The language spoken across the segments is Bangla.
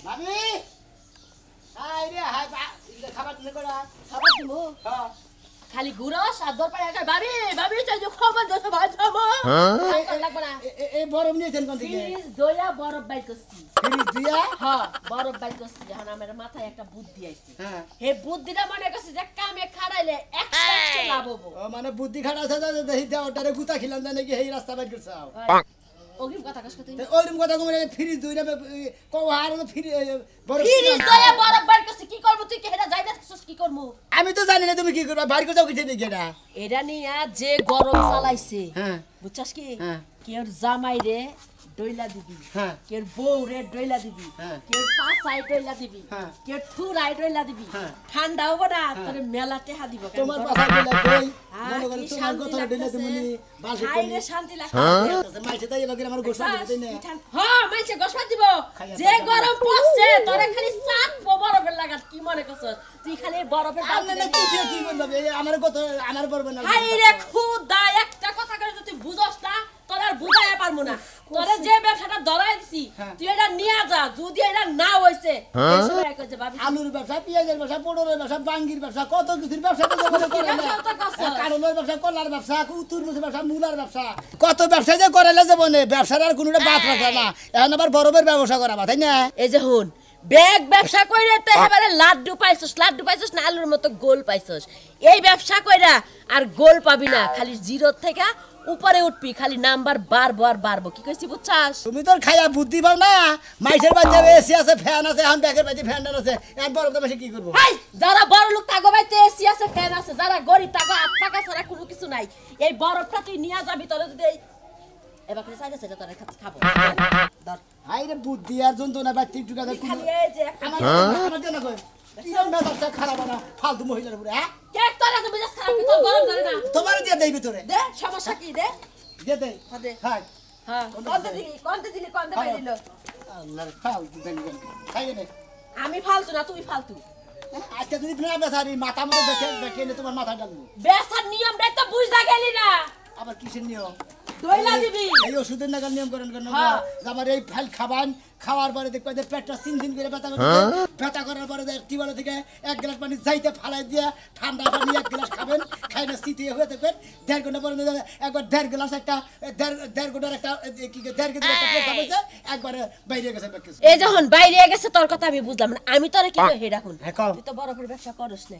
ভাবি হাই রে হাই খাবার দিলে করা খাবার দিব হ্যাঁ খালি গুরস আর দরপারে একা ভাবি চাই যে খবর দছ ভাজবো লাগবে না এই বরফ নিয়েছেন কোন থেকে ফ্রিজ দইয়া বরফ বাই করছি ফ্রিজ দিয়া হ্যাঁ বরফ বাই করছি এখন আমার মাথায় একটা বুদ্ধি আইছে হ্যাঁ হে বুদ্ধিটা মনে করছি যে কামে খাড়াইলে 100 লাভ হবো মানে বুদ্ধি খাড়া আছে দেখি দে ওটারে গুতা খিলাম জানে কি এই রাস্তা বাইর করছাও ওগিম কথা কস কতই ওইরকম কথা কম ফ্রিজ দইরা কও আর বরফ ফ্রিজ দইয়া বরফ বাই করছি কি করব তুই কি হেডা যাইদা থাকছস কি করমু আমি তো জানি না তুমি কি করবা বাইর করছাও কিছু দেখি না এটা নিয়া যে গরম চালাইছে হ্যাঁ বুঝছস কি হ্যাঁ কের জামাই রে ডইলা দিবি হ্যাঁ কের বউ রে ডইলা দিবি হ্যাঁ কের পাছাই ডইলা দিবি হ্যাঁ কের থুরাই ডইলা দিবি হ্যাঁ ঠান্ডা হবে না তোরে মেলা টেহা দিব তোমার পাছা দিলা কই মনে করে তোমার কথা দিলা তুমি বালতি খাই রে শান্তি লাগে মাইছে তাই এবারে আমার গোসল দিতে না হ্যাঁ মাইছে গোসল দিব যে গরম পড়ছে তোরে খালি চাট বরফের লাগাত কি মনে করছস তুই খালি বরফের আপনি না কি করবে আমার কথা আমার বলবে না হাই রে খুদা একটা কথা কই তুই বুঝছস না তোর আর বুঝায় পারমু না তোরে যে ব্যবসাটা ধরাই দিছি তুই এটা নিয়া যা যদি এটা না হইছে এই সময় কইছে ভাবি আলুর ব্যবসা পেঁয়াজের ব্যবসা পটলের ব্যবসা বাঙ্গির ব্যবসা কত কিছুর ব্যবসা তো করে কারণের ব্যবসা কলার ব্যবসা তরমুজের ব্যবসা মূলার ব্যবসা কত ব্যবসা যে করালে যাবনে ব্যবসার আর কোনোটা বাদ রাখা না এখন আবার বরফের ব্যবসা করাবা তাই না এই যে হুন ব্যাগ ব্যবসা কইরা তো এবারে লাড্ডু পাইছস না আলুর মতো গোল পাইছস এই ব্যবসা কইরা আর গোল পাবি না খালি জিরো থেকে উপরে উঠবি খালি নাম্বার বারবো কি কইছি বুঝছাস তুমি তোর খায়া বুদ্ধি পাও না মাইসের বাচ্চা এসি আছে ফ্যান আছে এখন ব্যাগের বাচ্চা ফ্যান আছে এক বরফ দেশে কি করবো এই যারা বড় লোক তাগো বাইতে এসি আছে ফ্যান আছে যারা গরিব তাগো হাত পাকা ছাড়া কোনো কিছু নাই এই বরফটা তুই নিয়া যাবি তোরে যদি এবার করে সাইডে সাইডে তোরে খাবো ধর হাই রে বুদ্ধি আর যন্ত্রণা বাচ্চা টুকা দে খালি এই যে আমার দেনা কই ইয়া মেজাজটা খারাপ না ফালতু মহিলার উপরে হ্যাঁ কেক তোরে তো মেজাজ খারাপ কি তোর গরম ধরে না তোমার দিয়ে দেই ভিতরে দে সমস্যা কি দে দে দে খাই হ্যাঁ কোনতে দিলি দিল আল্লাহর ফালতু দেন খাই নে আমি ফালতু না তুই ফালতু আজকে যদি না বেসারি মাথা মতো দেখে নে তোমার মাথা ডাকবো বেসার নিয়মটাই তো বুঝা গেলি না আবার কিসের নিয়ম দইলা দিবি এই ওষুধের নাগাল নিয়ম করেন কেন আমার এই ফাইল খাবান খাওয়ার পরে দেখবে যে পেটটা চিনচিন করে ব্যথা করছে ব্যথা করার পরে টিউবওয়েল থেকে 1 গ্লাস পানি যাইতে ফালাই দিয়া ঠান্ডা পানি 1 গ্লাস খাবেন খাইলে শীতে হয়ে দেখবেন 1.5 ঘন্টা পরে একবার 1.5 গ্লাস একটা 1.5 ঘন্টার একটা কি 1.5 কেজি একটা পেশা হইছে একবারে বাইরে গেছে এই যখন বাইরে গেছে তোর কথা আমি বুঝলাম না আমি তোরে কি কই হেডা কোন তুই তো বরফের ব্যবসা করছ না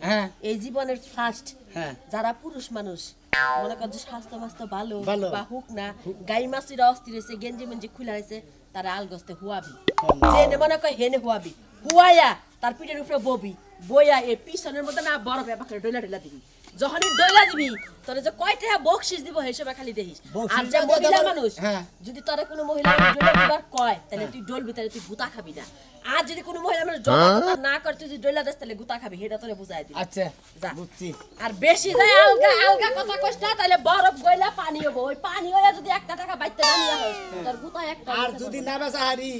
এই জীবনের ফার্স্ট যারা পুরুষ মানুষ মনে কর যে স্বাস্থ্য মাস্ত ভালো বা হুক না গাই মাছিরা অস্থির হয়েছে গেঞ্জি মেঞ্জি খুলে হয়েছে তারা আলগস্তে হুয়াবি জেনে মনে কয় হেনে হুয়াবি হুয়াইয়া তার পিঠের উপরে ববি বইয়া এই পিছনের মধ্যে না বরফ এবারে ডইলা দিবি যখনই ডইলা দিবি তোরে যে কয়টা বকশিস দিব হিসেবে খালি দেখিস আর যে মহিলা মানুষ যদি তোরে কোনো মহিলা ডইলা দিবার কয় তাহলে তুই ডলবি তাহলে তুই গুতা খাবি না আর যদি কোনো মহিলা মানুষ জবাব না করে তুই যদি ডইলা দেস তাহলে গুতা খাবি হেডা তোরে বুঝাই দিবি আচ্ছা যা বুঝছি আর বেশি যায় আলগা কথা কইস না তাহলে বরফ গইলা পানি হবে ওই পানি হইয়া যদি 1 টাকা বাইতে না নিয়া হস তোর গুতা একটা আর যদি না বেচা হারি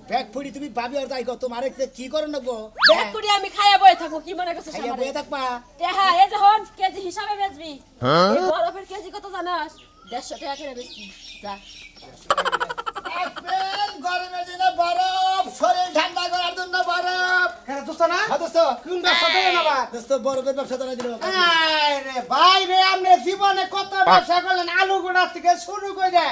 ব্যাগ ফুড়ি তুমি ভাবি আর তাই গো তোমার কি করো না গো ব্যাগ ফুড়ি আমি খাইয়া বই থাকবো কি মনে করছিস খাইয়া বই থাকবা হ্যাঁ এই যখন কেজি হিসাবে বেচবি এই বরফের কেজি কত জানাস 150 টাকা করে বেচবি যা আপেল গরমের দিনে বরফ শরীর ঠান্ডা করার জন্য বরফ হ্যাঁ দোস্ত না দোস্ত কোন ব্যবসা দেবেন আবার দোস্ত বরফের ব্যবসা ধরে দিল আরে ভাই রে আপনি জীবনে কত ব্যবসা করলেন আলু গুড়া থেকে শুরু করে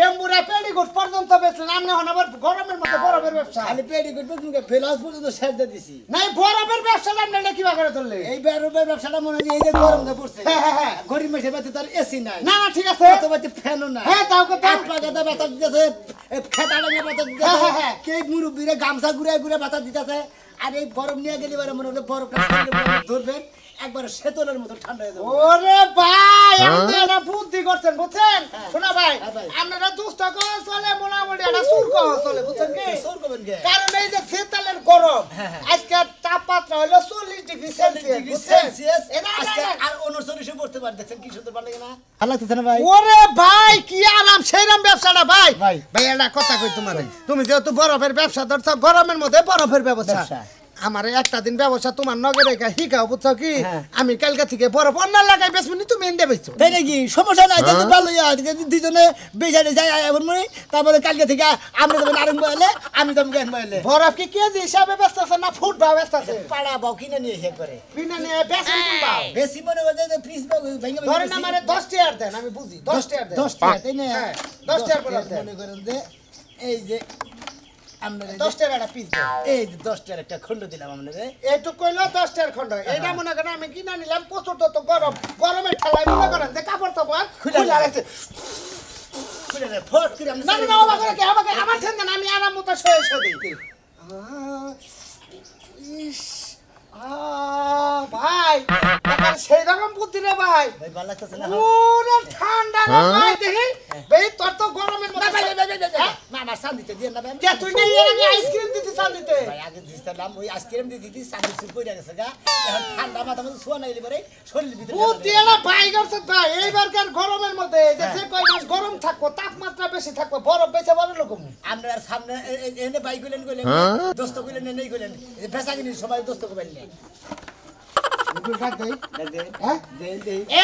এমবুরা পেডিগুড পর্যন্ত বেচলেন আপনি হন আবার গরমের মধ্যে বরফের ব্যবসা খালি পেডিগুড তুমি ফেলাস পর্যন্ত শেষ দিয়ে দিছি নাই বরফের ব্যবসা আপনি কিবা করে ধরলে এই বরফের ব্যবসাটা মনে হয় এই যে গরমে পড়ছে গরিব মেশে বাতি তার এসি নাই না না ঠিক আছে তো বাতি ফ্যানও নাই হ্যাঁ তাও কথা পাগাদা বাতা দিতেছে খেতাড়া নিয়ে বাতা দিতেছে কে মুরব্বিরে গামছা ঘুরে ঘুরে বাতা দিতেছে আর এই বরফ নিয়ে গেলে বারে মনে হলো বরফটা ধরবেন একবার শীতলের মতো ঠান্ডা হয়ে যাবে ওরে ভাই আপনারা বুদ্ধি করছেন বুঝছেন শোনা ভাই আপনারা দুষ্ট কহ চলে মোটামুটি একটা সুর কহ চলে বুঝছেন কি সুর করবেন কি কারণ এই যে শীতলের গরম আজকে তাপমাত্রা হলো 40 ডিগ্রি সেলসিয়াস আজকে আর 39 পড়তে পারে দেখেন কি সুন্দর লাগে না ভালো লাগতেছে না ভাই ওরে ভাই কি আরাম সেইরাম ব্যবসাটা ভাই ভাই এটা কথা কই তোমারে তুমি যেহেতু বরফের ব্যবসা ধরছো গরমের মধ্যে বরফের ব্যবসা আমারে একটা দিন ব্যবসা তোমার নগে রেখা শিখাও বুঝছো কি আমি কালকে থেকে বরফ অন্য লাগাই বেসবনি তুমি এনে বেচছো তাই নাকি সমস্যা নাই তো ভালো দুজনে বেজারে যাই এমন মনে তারপরে কালকে থেকে আমরা যাবেন আরম্ভ হলে আমি যাবো কেন বলে বরফ কি কেজি হিসাবে বেচতেছে না ফুট বা বেচতেছে পাড়া বাও কিনে নিয়ে হে করে কিনে নিয়ে বেচেন কোনটা বেশি মনে করে যে ফ্রিজ ভেঙে ধরেন আমারে 10 টাকা দেন আমি বুঝি 10 টাকা দেন 10 টাকা তাই না 10 টাকা করে দেন মনে করেন যে এই যে আমরা 10 টাকা পিস দেন এই যে 10 টাকার একটা খন্ড দিলাম আপনারে এইটু কইলো 10 টাকার খন্ড এইটা মনে করেন আমি কিনা নিলাম প্রচুর তো গরমে ঠালাই মনে করেন যে কাপড় তো খুলে আছে খুলে রে ফট করে না না না আমাকে কি আমাকে আমার ঠেন দেন আমি আরাম মতো শুয়ে দিই ইস ভাই এখন সেই রকম বুদ্ধি রে ভাই ভাই ভালো লাগতেছে না পুরো ঠান্ডা রে ভাই দেখি ভাই তোর তো গরমের মধ্যে না আমার সান দিতে দিয়ে না ভাই কে তুই নেই এর আগে আইসক্রিম দিতে সান দিতে ভাই আগে দিছিলাম ওই আইসক্রিম দিয়ে দিতি সান দিতে কইরা গেছে গা এখন ঠান্ডা মাথা মধ্যে শোয়া নাইলে পরে শরীর ভিতরে বুদ্ধি এলা ভাই করছে ভাই এইবারকার গরমের মধ্যে দেশে কয় মাস গরম থাকবো তাপমাত্রা বেশি থাকবো বরফ বেশি বড় রকম আমরা আর সামনে এনে বাই কইলেন দোস্ত কইলেন নেই কইলেন বেচা কিনি সবাই দোস্ত কইলেন না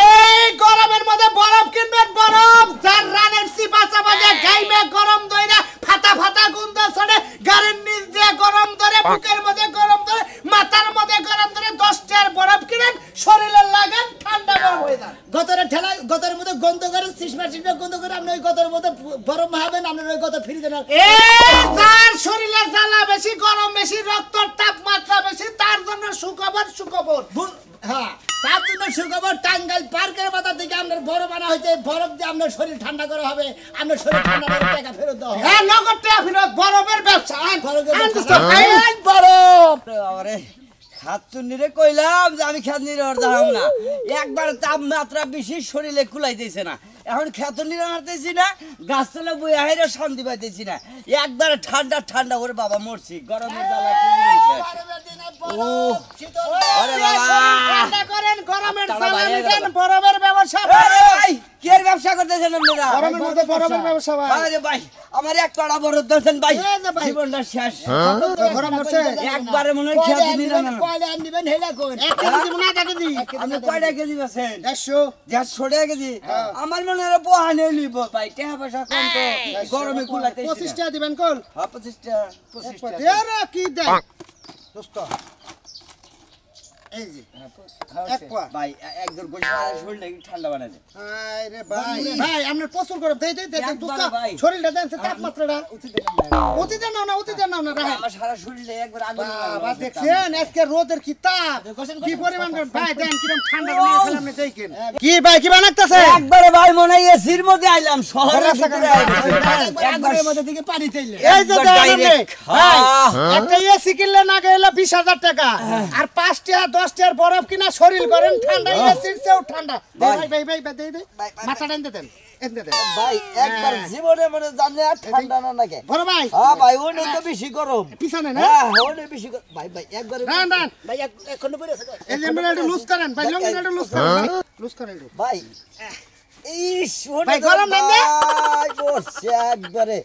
এই গরমের মধ্যে বরফ কিনবেন বরফ যার রানের সিপাচা বাজে গাইবে গরম দইরা ফাটা ফাটা গন্ধ ছড়ে গাড়ির নিচ দিয়ে গরম ধরে বুকের মধ্যে গরম ধরে মাথার মধ্যে গরম ধরে 10 টার বরফ কিনেন শরীরে লাগান ঠান্ডা গরম হয়ে যান গতরের মধ্যে গন্ধ করে সিসমা গন্ধ করে আপনি ওই গতরের মধ্যে বরফ মাহাবেন আপনার ওই গত ফ্রি দেন এই যার শরীরে জ্বালা বেশি গরম বেশি রক্তর তাপমাত্রা বেশি তার জন্য সুখবর হ্যাঁ তার জন্য সুখবর টাঙ্গাইল পার্কের মাথা থেকে আপনার বরফ আনা হয়েছে বরফ দিয়ে আপনার শরীর ঠান্ডা করা হবে আপনার শরীর ঠান্ডা করে টাকা ফেরত দেওয়া হবে হ্যাঁ নগদ টাকা ফেরত বরফের ব্যবসা বরফ আরে খাচ্চুন্নিরে কইলাম যে আমি খাতনিরে আর দাঁড়াম না একবার তাপমাত্রা বেশি শরীরে কুলাইতেছে না এখন খাতনিরে হাঁটতেছি না গাছতলা বই আহেরও শান্তি পাইতেছি না একবার ঠান্ডা ঠান্ডা করে বাবা মরছি গরমের জ্বালা আরে বাবা ঠান্ডা করেন গরমের জ্বালা নিতেন বরফের ব্যবসা ভাই কি এর ব্যবসা করতেছেন আপনারা গরমের মধ্যে বরফের ব্যবসা ভাই আরে ভাই আমার এক কড়া বরফ দর্শন ভাই জীবনটা শেষ গরম করছে একবারে মনে হয় খাতনিরে না কয়লা নেবেন হেলা কোন 1 কেজি মনে হয় কেজি আপনি কয়টা কেজি আছেন 150 150 টাকা কেজি আমার মনে হয় বহানে নিব ভাই টাকা পয়সা কম তো গরমে কুলাতে 25 টাকা দিবেন কোন হ্যাঁ 25 টাকা আরে কি দেন দোস্ত এই যে এক পা ভাই একদম গোটা শরীরটা ঠান্ডা বানায় দে আরে ভাই ভাই আপনার প্রচুর গরম দেই দোস্ত ভাই। শরীরটা দেন তাপমাত্রাটা অতি দেন না রাখেন আমার সারা শরীরে একবার আগুন বাবা দেখছেন আজকে রোদের কি তাপ কি পরিমাণ ভাই দেন কিরকম ঠান্ডা বানায় ফেলাম না দেখেন কি ভাই কি বানাইতেছে একবারে ভাই মনে হয় এসির মধ্যে আইলাম শহরের ভিতরে একবার মধ্যে থেকে পানি চাইলে এই যে ডাইরেক্ট একটা এসি কিনলে না গেলে 20000 টাকা আর 5 টাকা 10 টাকার বরফ কিনা শরীর করেন ঠান্ডা এসির চেয়েও ঠান্ডা ভাই দে মাথা টান দেন ভাই একবার জীবনে মনে জানে আর ঠান্ডা না লাগে বড় ভাই হ্যাঁ ভাই ওনে তো বেশি গরম পিছনে না হ্যাঁ ওনে বেশি ভাই একবারে ডান ভাই এখন পড়ে আছে এই যে আমরা একটু লুজ করেন ভাই লং একটু লুজ করেন ভাই ইস ভাই, গরম না রে? ভাই বসছে একবারে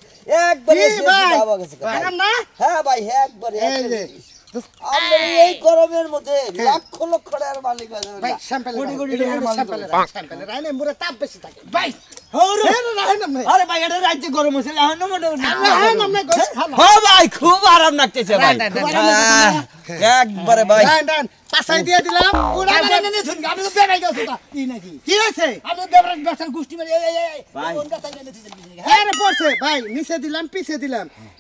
কি ভাই বাবা গেছে গরম না হ্যাঁ ভাই একবারে এই যে আমরা এই গরমের মধ্যে লক্ষ লক্ষ টাকার মালিক হয়ে যাবে ভাই স্যাম্পল কোটি কোটি টাকার মালিক হবে। স্যাম্পল রাইনে মুরে তাপ বেশি থাকে ভাই আরে ভাই এটা রাজ্যে গরম হচ্ছে এখন মোটামুটি রাইন হ্যাঁ ভাই খুব আরাম লাগতেছে ভাই একবারে ভাই রাইন পাছাই দিয়ে দিলাম আমি তো বেড়াই গেছি কি নাকি কি হইছে আমি বেড়াই গেছেন গুষ্টি মারি ভাই। কোন কথা জানেন আরে পড়ছে ভাই নিচে দিলাম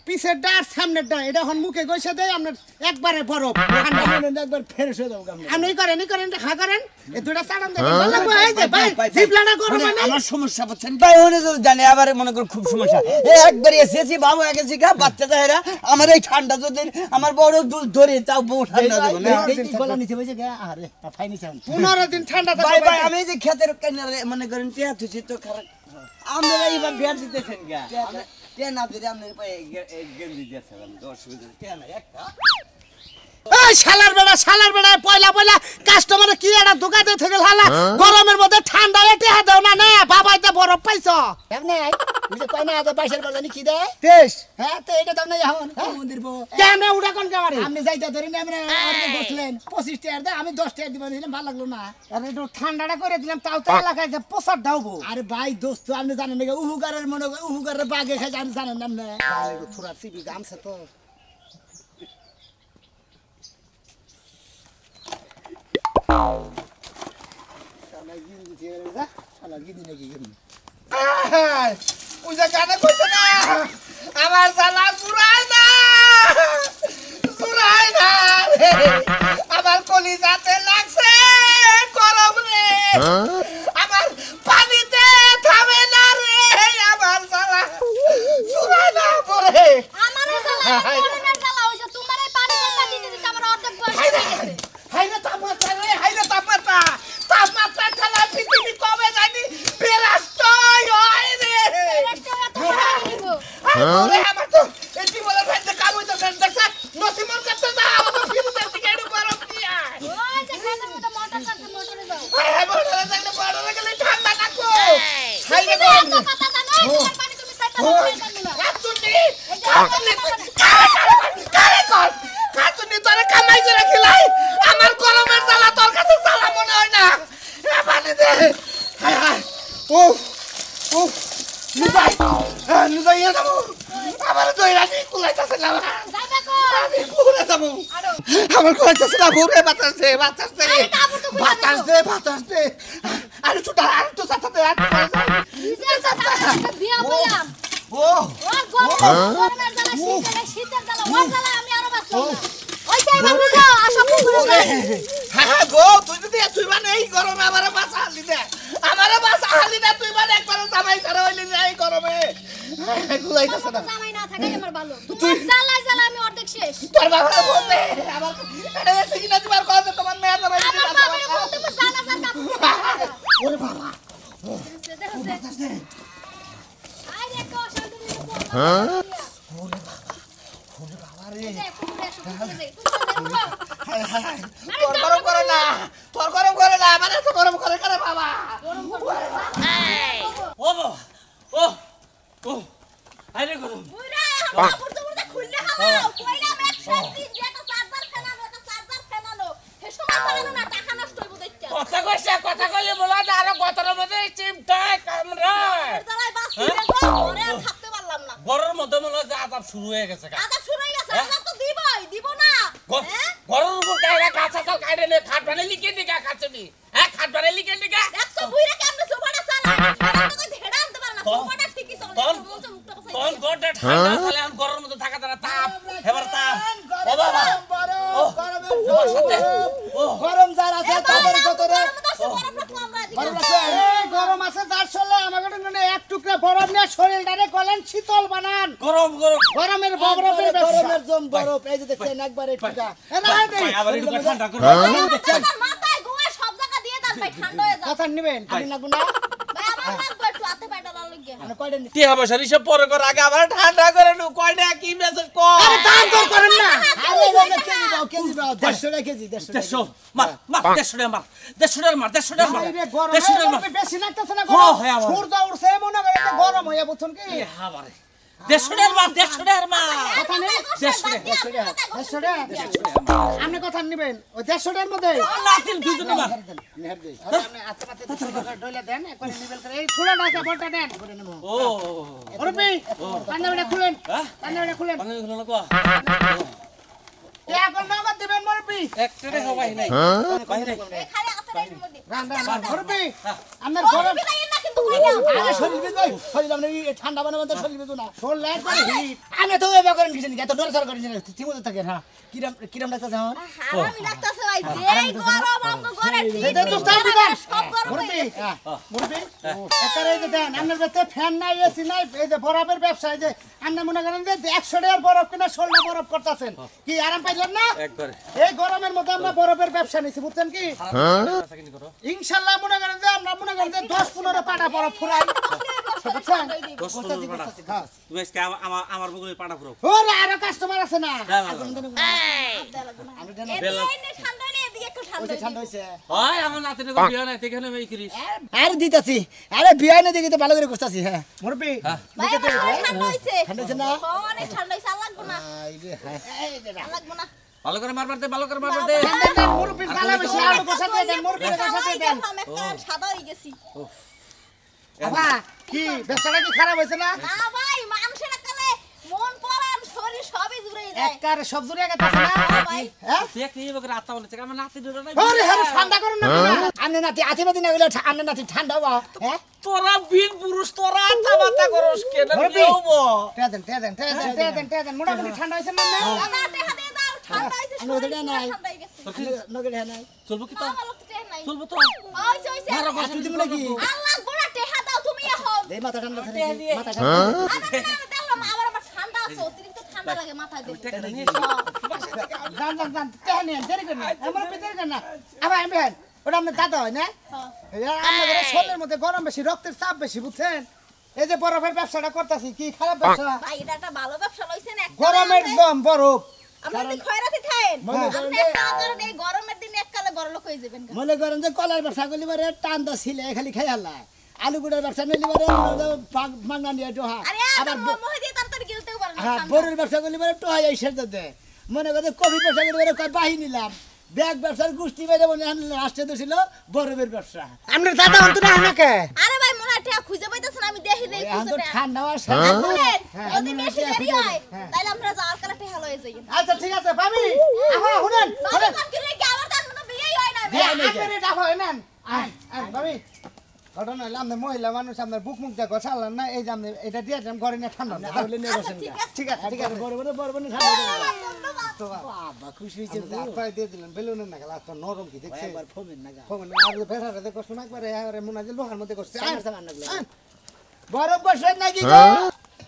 পিছে ডার সামনে ডা এটা হন মুখে গইছে দেয় আপনার একবারে বরফ ঠান্ডা একবার ফেরস হয়ে যাবো আমরা আপনি করেন খা করেন এই দুটা চাড়ান দেন ভালো করে এই যে ভাই জিবলাটা গরম হয় না আমার সমস্যা বুঝছেন ভাই ওনে তো জানে আবার মনে কর খুব সমস্যা একবার এসেছি বাবু গেছি গা বাচ্চা যায়রা আমার এই ঠান্ডা যদি আমার বড় দুধ ধরে তাও বউ ঠান্ডা দেবো না এই গলা নিচে বসে গে আরে ফাইনি চান 15 দিন ঠান্ডা ভাই থাকে ভাই আমি যে ক্ষেতের কিনারে মনে করেন টিয়া তুছি তো খারাপ আমরা এইবার বিয়ার দিতেছেন গা টিয়া না দিলে আপনার পায়ে গেঞ্জি দিয়েছিলাম অসুবিধা টিয়া না একটা এই শালার বেড়া পয়লা কাস্টমারে কি একটা দোকানে থেকে হালা গরমের মধ্যে ঠান্ডা এটে দাও না বাবাইতে বরফ পাইছো এমনি বুঝে কয় না আজ 22 বার জানি কি দেয় 23 হ্যাঁ তো এটা দাম নাই এখন মন্দির বো কেন উড়া কোন কামারে আপনি যাইতা ধরে না আমরা অর্ধেক বসলেন 25 টাকা দেয় আমি 10 টাকা দিবেন দিলাম ভালো লাগলো না আরে একটু ঠান্ডাটা করে দিলাম তাও তো এলাকায় যে পোসার দাওবো আরে ভাই দোস্ত আপনি জানেন না উহুগারের মনে উহুগারের বাগে খাই জানেন না একটু থোড়া সিবি গামছে তো শালা গিন্দি দিয়ে যা শালা গিন্দি নাকি গিন্দি ওই যে গানে কইছে না আমার শালা জুড়াই না রে। আমার কলিজাতে লাগছে গরম রে আমার পানিতে থামে না রে আমার শালা জুড়াই না পরে আমারও জ্বালা করোনার জ্বালা হইছে তোমার এই পানি ঠান্ডা দিতে দিতে আমার অর্ধেক বয়স হয়ে গেছে হাইরে তাপমাত্রা রে হাইরে তাপমাত্রা ঠালা পৃথিবী কমে যায়নি বেরাস্ত হয় রে এটা তো দিব ওরে আমার তো এই জীবনের ভাইতে কাম হইতাছে দেখছ নসিমন করতে যা আমার ফিরে যাচ্ছে কেন গরম দিয়া ওই যে খানের মতো মোটর সাথে মোটরে যাও হ্যাঁ বড়রা যাইলে বড়রা গেলে ঠান্ডা লাগো হাইরে হাইরে এত কথা জানো তোমার পানি তুমি সাইকেল করে জানো না কাতুনি তোরে কামাই করে খিলাই আমার গরমের জ্বালা তোর কাছে জ্বালা মনে হয় না এ পানি দে হায় হায় উফ উফ নিজাই যাবো আমার দইরানি কুলাইতাছে না যাবে কো আমি পুরে যাবো আমার কুলাইতাছে না পুরে বাতাস দে আরে ছোটা আর তো সাথে নিজের কথা বিয়া বললাম ও ও গরমের জ্বালা শীতের জ্বালা ওর জ্বালা আমি আরো বাঁচলাম না ওই যে এবার বুঝো আসো পুকুরে যাই হ্যাঁ গো তুই যদি তুই মানে এই গরমে আমারে বাঁচা হালি দে তুই মানে একবার জামাই ছাড়া হইলি না এই গরমে গুলাইতাছে না জামাই না থাকাই আমার ভালো তোমার জ্বালায় জ্বালা আমি অর্ধেক শেষ তোর বাবা বলতে আমার এটা এসে কিনা তোমার কথা তোমার মেয়ের জামাই দিতে আমার বাবার বলতে তো জানা জানা ওরে বাবা দেখো আই দেখো শান্তি দিতে হ্যাঁ ওরে বাবা রে পুকুরে যাই হায় হায় তোর গরম করে না মানে তো গরম করে করে বাবা ও বাবা ও ও আরে গরম বুইরা এখন পুরতে খুললে হালাও কইলা আমি শান্তি যেটা চার্জার ফেলানো হে সময় পালানো না টাকা নষ্ট হইব দেখতে কথা কইলে বলা যে আরো গতর মধ্যে চিমটায় কামড়ায় জ্বালায় বাসি রে গো ঘরে আর থাকতে পারলাম না গরর মধ্যে মনে হয় যে আজাব শুরু হয়ে গেছে আদা শুরু হয়ে গেছে আদা তো দিবই দিব না হ্যাঁ গরর উপর কাইরা কাঁচা চাল কাইরে নে খাট বানে লিখে দিগা খাচ্ছি হ্যাঁ খাট বানে লিখে দিগা 100 বুইরা কেমনে সোফাটা চালা এটা তো ঝেড়া আনতে পারে না সোফাটা ঠিকই চলে বলছে মুখটা কোথায় কোন গোটা ঠান্ডা চালে আর গরর মধ্যে থাকা দ্বারা তাপ এবার তাপ ও বাবা গরম যার আছে তাদের কতরে গরম আছে যার চলে আমাকে এক টুকরা বরফ নিয়ে শরীরটারে গলেন শীতল বানান গরম গরম গরমের বরফের গরমের জম বরফ এই যে দেখছেন একবার এটা আবার একটু ঠান্ডা করো আমার মাথায় গোয়া সব জায়গা দিয়ে দাও ভাই ঠান্ডা হয়ে যাও কথা নিবেন আমি লাগবো না ভাই আমার লাগবে একটু হাতে পায়টা লাগে মানে কয়টা নি টিয়া পয়সা হিসাব পরে করে আগে আবার ঠান্ডা করে নু কয়টা কি মেসেজ কর আরে দাম দর করেন না আরে ওকে কেজি দাও 150 টাকা কেজি 150 দেড়শো মার মার 150 টাকা মার 150 টাকা মার 150 টাকা মার আরে গরম 150 টাকা মার বেশি লাগতেছে না হ্যাঁ, গরম হ্যাঁ, আমার। সূর্য উঠছে মনে করে যে গরম হইয়া বুঝছেন কি হাবারে 150 টাকা মার 150 টাকা মার কথা নেই 150 টাকা আপনি কথা নিবেন ওই 150 টাকার মধ্যে নাতিল দুজন মার মেহের দেই আপনি আস্তে আস্তে ডইলা দেন একবার নিবেল করে এই খুলে না কাপড়টা দেন ও ওরপি কান্নাটা খুলেন হ্যাঁ? কান্নাটা খুলেন অনেক হলো কো এখন নগদ দিবেন মোরপি একটা টাকা পাই নাই পাই নাই খালি হাতে রাখি মধ্যে রান মোরপি আপনার গরম গরম বিলাই না কিন্তু কইরা আরে শরীর বেজ ভাই শরীর আমরা এই ঠান্ডা বানাবো তো শরীর বেজ না শোল লাইট করে হিট আমি তো এবার করেন কিছু এত ডরসর করেন না ঠিকমতো থাকেন হ্যাঁ কিরাম লাগতেছে আমার হারামি লাগতাছে ভাই যেই গরম আমগো ঘরে এটা তো স্টাইল দিবেন সব গরম হয়ে মোরপি গেছে। মোরপি একারে এই যে দেন আপনার কাছে ফ্যান নাই এসি নাই এই যে বরফের ব্যবসা এই যে আপনি মনে করেন যে 100 টাকার বরফ কিনা 16 বরফ করতেছেন কি আরাম পাইলেন না একবারে এই গরমের মধ্যে আমরা বরফের ব্যবসা নিছি বুঝছেন কি সাকিনি করো ইনশাআল্লাহ মনে করেন যে আমরা মনে করেন যে 10-15 পাটা বরফ ফুরাই বুঝছেন 10 পাটা তুমি আজকে আমার বগলে পাটা পুরো ওরে আরো কাস্টমার আছে না এদিকে ঠান্ডা নেই এদিকে একটু ঠান্ডা ঠান্ডা হইছে হয় আমার নাতিনে বিয়া নাই এখানে এই করিস আরে দিতাছি আরে বিয়ে না দেখি তো ভালো করে করতাছি হ্যাঁ মুরব্বি ভাই ঠান্ডা হইছে ঠান্ডা হইছে না অনেক ঠান্ডা হইছে আর লাগবো না আইরে হ্যাঁ আর লাগবো না ভালো করে মারবার দে ভালো করে মারবার দে মুরব্বি জ্বালা বেশি আলু কষাতে দেন মুরব্বি কষাতে দেন আমি একটা সাদা হয়ে গেছি বাবা কি ব্যবসাটা কি খারাপ হইছে না না ভাই মানুষের কালে মন পরাণ শরীর সবই জুড়ে যায় একবারে সব জুড়ে গেছে না ভাই হ্যাঁ দেখ এই বকরে আত্মা বলেছে আমার নাতি ডরে নাই আরে আরে ঠান্ডা করুন না আমনে নাতি আতিবাদি না গেলে আমনে নাতি ঠান্ডা হবা হ্যাঁ তোরা বীর পুরুষ তোরা আত্মা বাতা করস কেন মুরব্বি। হবো তেদেন মোটামুটি ঠান্ডা হইছে না দাদা টেহা দিয়ে দাও ঠান্ডা হইছে আমি ওদের শরীর নাই। ঠান্ডা হয়ে গেছে নগর হ্যাঁ নাই চলবো কি তো আমার লোক টেহা নাই চলবো তো হইছে হইছে আসলে দিব নাকি আল্লাহ বড় টেহা দাও তুমি এখন এই মাথা ঠান্ডা থাকে মাথা ঠান্ডা দিলাম আবার ঠান্ডা আছে অতিরিক্ত ঠান্ডা লাগে মাথায় দিয়ে জান তেহনিয়া দেরি করেন না আমার ভিতরে করেন না আবার আমি ওটা আপনার দাদা হয় না আমাদের শরীরের মধ্যে গরম বেশি রক্তের চাপ বেশি বুঝছেন এই যে বরফের ব্যবসাটা করতেছি কি খারাপ ব্যবসা ভাই এটা একটা ভালো ব্যবসা লইছেন একটা গরমের দম বরফ আপনি কি খয়রাতি খায়েন মনে করেন আপনি একটা করেন এই গরমের দিনে এককালে বড় লোক হয়ে যাবেন মনে করেন যে কলার ব্যবসা করলি পারে টান দা ছিলে খালি খাই আল্লাহ আলু গুড়ের ব্যবসা নিলি পারে মাংনা নিয়ে টোহা আরে আবার আমার মোহে দিয়ে তাড়াতাড়ি গিলতেও পারে না হ্যাঁ ঠান্ডা। বড়ির ব্যবসা করলি পারে টোহা এই সেটা দে মনে করে কফি ব্যবসা করলি পারে কয় বাহি নিলাম ব্যাগ ব্যবসার গোষ্ঠী বেড়ে মনে আসতে তো ছিল বরফের ব্যবসা আপনার দাদা অন্ত না আমাকে আরে ভাই মনে হয় টিয়া খুঁজে পাইতেছেন আমি দেখি দেই এখন তো খুঁজে ঠান্ডা হওয়ার শুনেন হ্যাঁ, যদি এমনি বেশি টিয়া দেরি খুঁজে হয় হ্যাঁ। তাহলে আমরা যাওয়ার কালে টিয়া লয়ে যাই আচ্ছা ঠিক আছে ভাবি আহা শুনেন বাবা কান কি রে আবার তার মতো বিয়েই হয় না আপনার এটা হয় নেন ভাবি ঘটনা হলো আপনার মহিলা মানুষ আপনার বুক মুখ দেখো ছাড়লাম না এই যে আপনি এটা দিয়ে দেন ঘরে নিয়ে ঠান্ডা না আগুলে নিয়ে বসেন ঠিক আছে ঠিক আছে ঠিক আছে বড় বড় ঠান্ডা হয়ে যাবে। ধন্যবাদ বাবা খুশি হয়েছে আপনি হাত পায়ে দিয়ে দিলেন বেলুনের না গেল তো নরম কি দেখছে একবার ফোমেন না গা কমেন আর বেড়াতে কষ্ট না একবারে একবারে মনে হয় লোহার মধ্যে করছে সামার সামার লাগলো বরফ বসে নাকি গো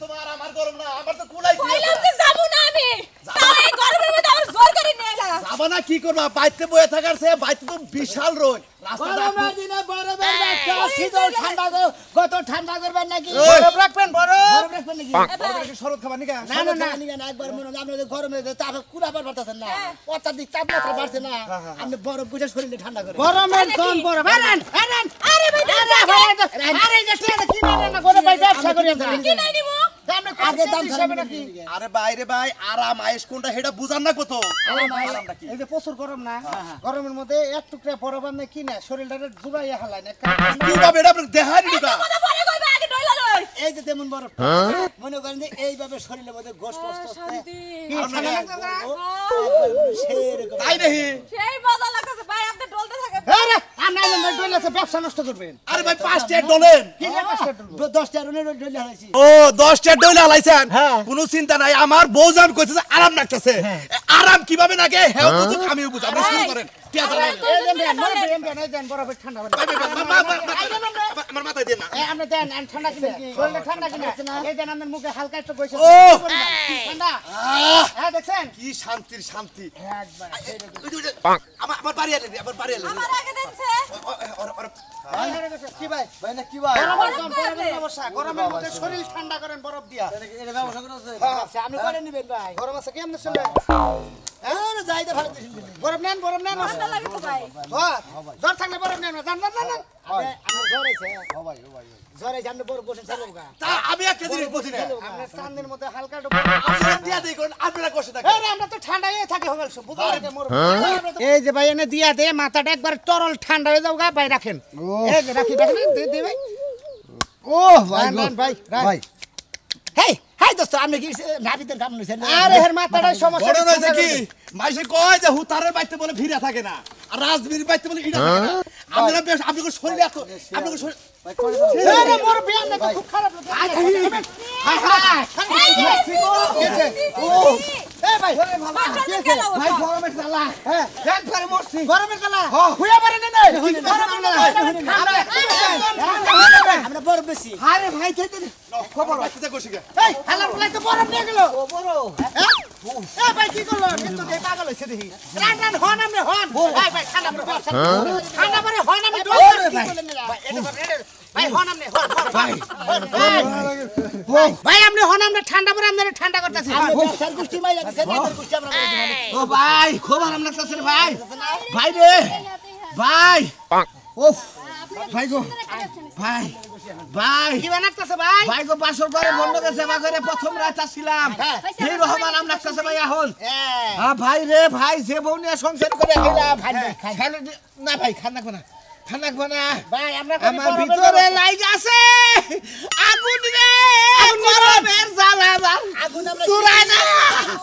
তোমার আমার গরম না আমার তো কুলাইছে কইলাম যে যাবো না আমি তাও এই গরমের মধ্যে আমার জোর করে নিয়ে এলা যাবা না কি করবা বাইতে বয়ে থাকার সে বাইতে তো বিশাল রোদ রাস্তাটা গরমের দিনে বরফের ব্যবসা শীতল ঠান্ডা কত ঠান্ডা করবেন নাকি বরফ রাখবেন বরফ বরফ রাখবেন নাকি বড় শরৎ খাবার নিকা না না না একবার মনে হয় আপনাদের গরমে তাপ কুড়াবার পারতেছেন না অত্যাধিক তাপমাত্রা বাড়ছে না আপনি বরফ বুঝে শরীরে ঠান্ডা করে গরমের দম বরফ আনেন আনেন আরে ভাই আরে এই যে ছেলে কি না করে ভাই ব্যবসা করি কি নাই নিমু আমরা আগে দাম হিসাবে নাকি আরে বাইরে ভাই আরাম আয়েশ কোনটা সেটা বুঝান না কত এই যে প্রচুর গরম না গরমের মধ্যে এক টুকরা বরফ আপনি কিনে শরীরটাকে জুড়াইয়া হালায় না কি ভাবে এটা আপনি দেখাই দিবা কথা পরে কইবা আগে ডইলা লই এই যে তেমন বরফ মনে করেন যে এইভাবে শরীরের মধ্যে গোস্ত তাই নাহি সেই মজা লাগতেছে ভাই আপনি ডলতে থাকেন আরে আমরা না ডইলাছে ব্যবসা নষ্ট করবেন আরে ভাই 5 টাকা ডলেন কি না কষ্ট করব 10টা রুনের ডলে হারাইছি ও 10 টাকা ডলে হালাইছেন কোনো চিন্তা নাই আমার বউজান কইছে যে আরাম লাগতেছে আরাম কিভাবে লাগে হেও তো আমিও বুঝ আপনি শুরু করেন কি আছে এই যে দেন বরফের ঠান্ডা আমার মাথায় দেন না এই আপনি দেন ঠান্ডা কিনে শরীরটা ঠান্ডা কিনে এই দেন আপনার মুখে হালকা একটু কইছে ও ঠান্ডা হ্যাঁ দেখছেন কি শান্তির শান্তি একবার আমার বাড়ি আলে আমার বাড়ি আলে আমার আগে দেখছে কি ভাই ভাই না কি ভাই গরমের ব্যবসা গরমের মধ্যে শরীর ঠান্ডা করেন বরফ দিয়া এটা ব্যবসা করতেছে আপনি করে নেবেন ভাই গরম আছে কেমন চলে আরে যাইতে ভালো বরফ নেন ঠান্ডা লাগে তো ভাই জ্বর থাকলে বরফ নেন জান আপনি জ্বর হইছে জ্বর হইছে আপনি বড় বসে থাকবো গা তা আমি একটা জিনিস বুঝি না আপনার চাঁদের মধ্যে হালকা আপনারা দিয়া দেই করেন আপনারা কষ্ট থাকে আমরা তো ঠান্ডায় থাকি হবে এই যে ভাই এনে দিয়া দে মাথাটা একবার তরল ঠান্ডা হয়ে যাও গা ভাই রাখেন এই যে রাখি দে ভাই ও ভাই ভাই হেই হাই দোস্ত আপনি কি নাবিদের কাম নইছেন আরে হের মাথাটাই সমস্যা বড় নয় কি মাইসে কয় যে হুতারের বাইতে বলে ভিড়া থাকে না আর রাজবীর বাইতে বলে ইটা থাকে না আপনারা বেশ আপনাদের শরীর এত আপনাদের শরীর আরে মোর বিয়ান না খুব খারাপ লাগে এই ভাই ভাই গরমের জ্বালা হ্যাঁ একবারে মরছি গরমের জ্বালা হুইয়া পারে না আমরা বড় বেশি আরে ভাই খেতে খবর বাইতে কইছি গে এই হালার বলাই তো বরফ নিয়ে গেল ও বড় হ্যাঁ এই ভাই কি করলো কিন্তু এই পাগল হইছে দেখি রান হন আমরা হন ভাই ভাই ঠান্ডা পরে ঠান্ডা পরে হন আমি ভাই এটা ভাই হন আমরা হন ভাই ভাই আপনি হন আমরা ঠান্ডা পরে আমরা ঠান্ডা করতেছি আপনি ব্যবসার গোষ্ঠী মাইরা দিছেন এদের গোষ্ঠী আমরা করে দিলাম। ও ভাই খুব আরাম লাগতেছে রে ভাই ভাই রে ভাই ওফ ভাই গো ভাই ভাই কি বানাইতেছে ভাই ভাই গো বাসর করে বন্ধকে সেবা করে প্রথম রাত আসছিলাম এই রহমান আম লাগতেছে ভাই এখন হ্যাঁ ভাই রে ভাই যে বউ নিয়ে সংসার করে হইলাম না ভাই খানা কোনা খানা কোনা ভাই আমরা আমার ভিতরে লাইগ আছে আগুন রে গরমের জ্বালা আগুন আমরা চুরাই না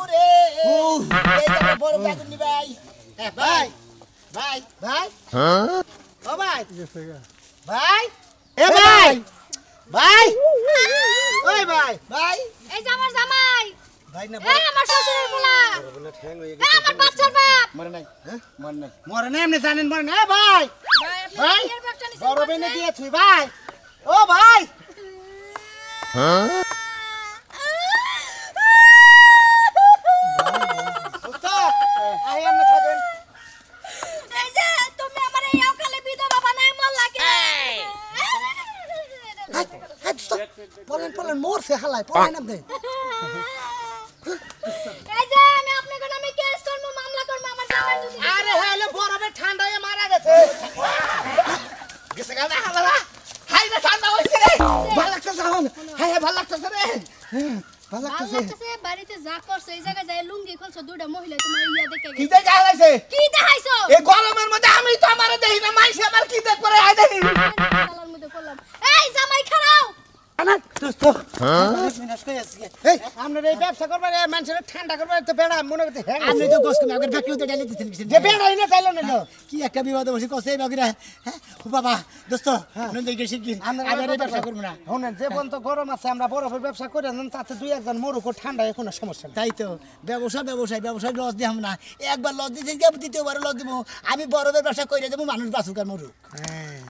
ওরে এই যে বড় আগুন নি ভাই ভাই ভাই ভাই ও ভাই ভাই এ ভাই ভাই ওই ভাই ভাই এই যে আমার জামাই ভাই না এই আমার শ্বশুরের পোলা এই আমার বাচ্চার বাপ মরে নাই হ্যাঁ মরে নাই মরে না এমনি জানেন মরে না এ ভাই ভাই আপনি ভাই বিয়ের বাচ্চা নিছেন বড় বেনে দিয়ে তুই ভাই ও ভাই উস্তাদ আই এমনি থাকেন এই যে তুমি আমার এই অকালে বিধবা বানায় মারলা কে বলেন বলেন মরছে হালাই পড়াই না দে এই যে আমি আপনাকে নামে কেস করব মামলা করব আমার জামাই যদি আরে হ্যালো বরফে ঠান্ডা হয়ে মারা গেছে গেছে গাদা হালা হাই রে ঠান্ডা হইছে রে ভালো লাগতেছে এখন হাই ভালো লাগতেছে রে ভালো লাগতেছে আল্লাহর বাড়িতে যা করছে এই জায়গায় যায় লুঙ্গি খুলছো দুইটা মহিলা তোমার ইয়া দেখে কি গেছে দেখে হালাইছে কি দেখাইছো এই গরমের মধ্যে আমি তো আমারে দেই না মাইছে আমার কি দেখ করে আই দেখি শালার মধ্যে করলাম এই জামাই খারাও এই আমরা এই ব্যবসা করবার মানুষের ঠান্ডা করবার তো বেড়া মনে করতে হ্যাঁ আপনি তো গোস কম আগের ফ্যাক্টরি তো ডালি দিতেন কিছু যে বেড়া ইনে তাইলো না কি একটা বিবাদ বসে কষ্ট এই বাকিরা হ্যাঁ ও বাবা দোস্ত নন্দে গেছি কি আবার এই ব্যবসা করব না শুনেন যে পর্যন্ত গরম আছে আমরা বরফের ব্যবসা করে নেন তাতে দুই একজন মরুক ঠান্ডা কোনো সমস্যা নেই তাই তো ব্যবসায় লস দিলাম না একবার লস দিতে দ্বিতীয়বার লস দিব আমি বরফের ব্যবসা করে দেবো মানুষ বাসুক আর মরুক